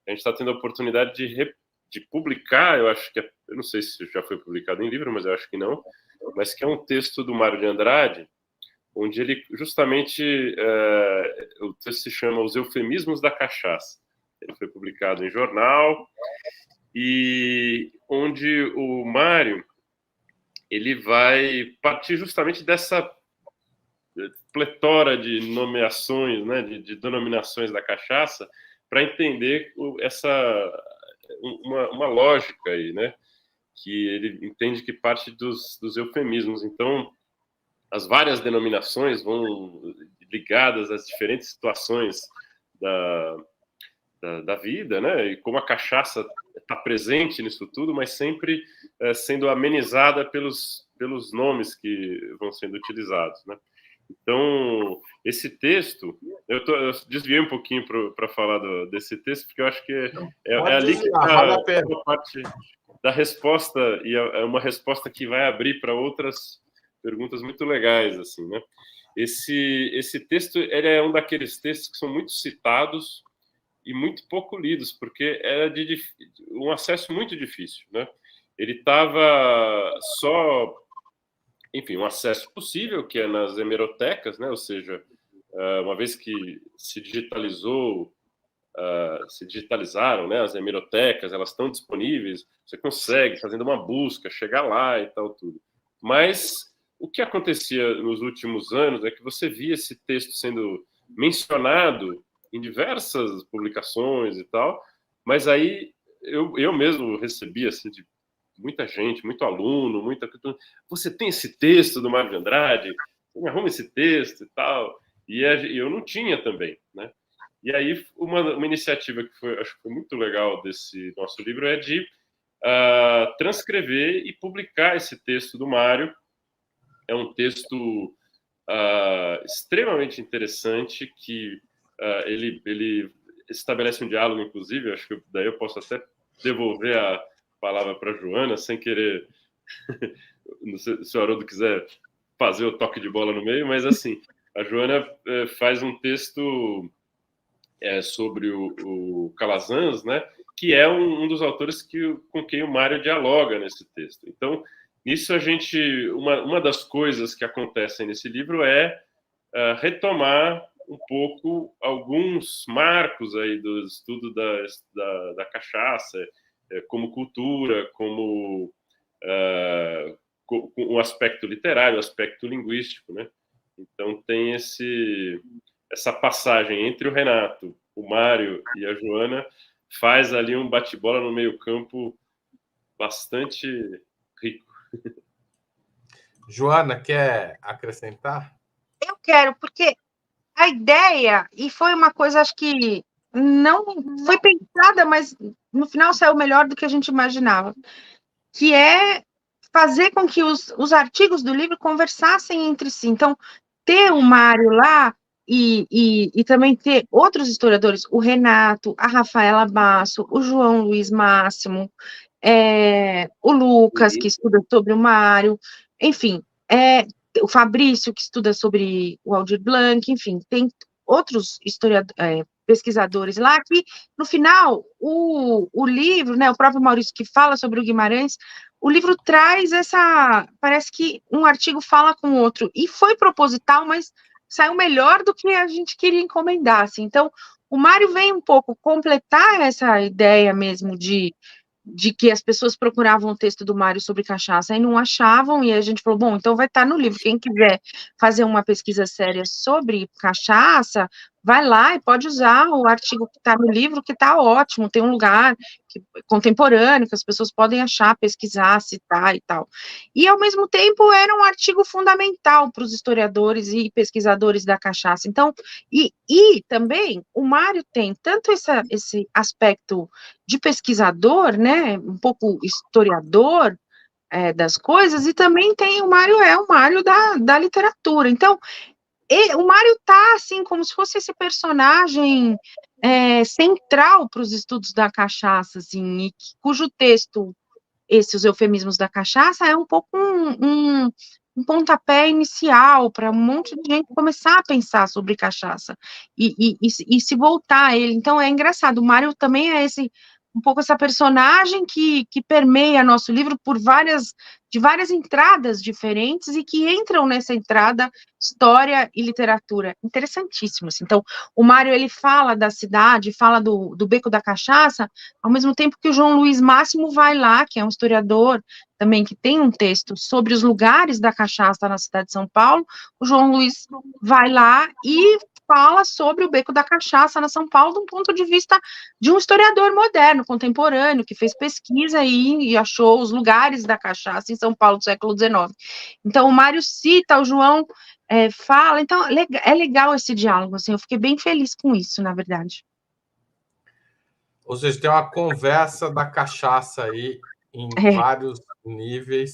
a gente está tendo a oportunidade de publicar, eu acho que, eu não sei se já foi publicado em livro, mas eu acho que não, mas que é um texto do Mário de Andrade, onde ele justamente, o texto se chama Os Eufemismos da Cachaça. Ele foi publicado em jornal, e onde o Mário, ele vai partir justamente dessa pletora de nomeações, né, de denominações da cachaça, para entender uma lógica aí, né, que ele entende que parte dos eufemismos. Então, as várias denominações vão ligadas às diferentes situações da vida, né, e como a cachaça está presente nisso tudo, mas sempre sendo amenizada pelos nomes que vão sendo utilizados, né. Então, esse texto, eu desviei um pouquinho para falar desse texto, porque eu acho que é ali que está a parte da resposta, e é uma resposta que vai abrir para outras perguntas muito legais, assim, né? Esse texto, ele é um daqueles textos que são muito citados e muito pouco lidos, porque era de um acesso muito difícil, né? Ele estava só... Enfim, um acesso possível, que é nas hemerotecas, né? Ou seja, uma vez que se digitalizaram, né, as hemerotecas, elas estão disponíveis, você consegue, fazendo uma busca, chegar lá e tal, tudo. Mas o que acontecia nos últimos anos é que você via esse texto sendo mencionado em diversas publicações e tal, mas aí eu mesmo recebi, assim, de muita gente, muito aluno, você tem esse texto do Mário de Andrade? Você me arruma esse texto e tal? E eu não tinha também, né? E aí uma iniciativa que acho que foi muito legal desse nosso livro é de transcrever e publicar esse texto do Mário. É um texto extremamente interessante que ele estabelece um diálogo, inclusive, acho que daí eu posso até devolver a palavra para a Joana, sem querer, não sei se o Haroldo quiser fazer o toque de bola no meio, mas assim, a Joana faz um texto sobre o Calazans, né, que é um dos autores com quem o Mário dialoga nesse texto. Então, nisso uma das coisas que acontecem nesse livro é retomar um pouco alguns marcos aí do estudo da cachaça, como cultura, como com o aspecto literário, o aspecto linguístico, né? Então tem essa passagem entre o Renato, o Mário e a Joana, faz ali um bate-bola no meio-campo bastante rico. Joana, quer acrescentar? Eu quero, porque a ideia, e foi uma coisa, acho que não foi pensada, mas no final saiu melhor do que a gente imaginava, que é fazer com que os artigos do livro conversassem entre si. Então, ter o Mário lá e também ter outros historiadores, o Renato, a Rafaela Basso, o João Luiz Máximo, o Lucas, que estuda sobre o Mário, enfim, o Fabrício, que estuda sobre o Aldir Blanc, enfim, tem outros pesquisadores lá que, no final, o livro, né, o próprio Maurício que fala sobre o Guimarães, o livro traz parece que um artigo fala com o outro, e foi proposital, mas saiu melhor do que a gente queria encomendar, assim. Então, o Mário vem um pouco completar essa ideia mesmo de que as pessoas procuravam o texto do Mário sobre cachaça e não achavam, e a gente falou, bom, então vai estar no livro, quem quiser fazer uma pesquisa séria sobre cachaça, vai lá e pode usar o artigo que está no livro, que está ótimo, tem um lugar contemporâneo, que as pessoas podem achar, pesquisar, citar e tal. E, ao mesmo tempo, era um artigo fundamental para os historiadores e pesquisadores da cachaça. Então, e também, o Mário tem tanto esse aspecto de pesquisador, né, um pouco historiador das coisas, e também tem o Mário da literatura. Então, o Mário tá assim, como se fosse esse personagem central para os estudos da cachaça, assim, cujo texto, Os Eufemismos da Cachaça, é um pouco um um pontapé inicial para um monte de gente começar a pensar sobre cachaça e se voltar a ele. Então, é engraçado, o Mário também é um pouco essa personagem que permeia nosso livro de várias entradas diferentes e que entram nessa entrada história e literatura. Interessantíssimo. Assim. Então, o Mário, ele fala da cidade, fala do Beco da Cachaça, ao mesmo tempo que o João Luiz Máximo vai lá, que é um historiador também que tem um texto sobre os lugares da cachaça na cidade de São Paulo, o João Luiz vai lá e fala sobre o Beco da Cachaça na São Paulo, de um ponto de vista de um historiador moderno, contemporâneo, que fez pesquisa e achou os lugares da cachaça em São Paulo do século XIX. Então, o Mário cita, o João fala, então é legal esse diálogo, assim, eu fiquei bem feliz com isso, na verdade. Ou seja, tem uma conversa da cachaça aí em vários níveis,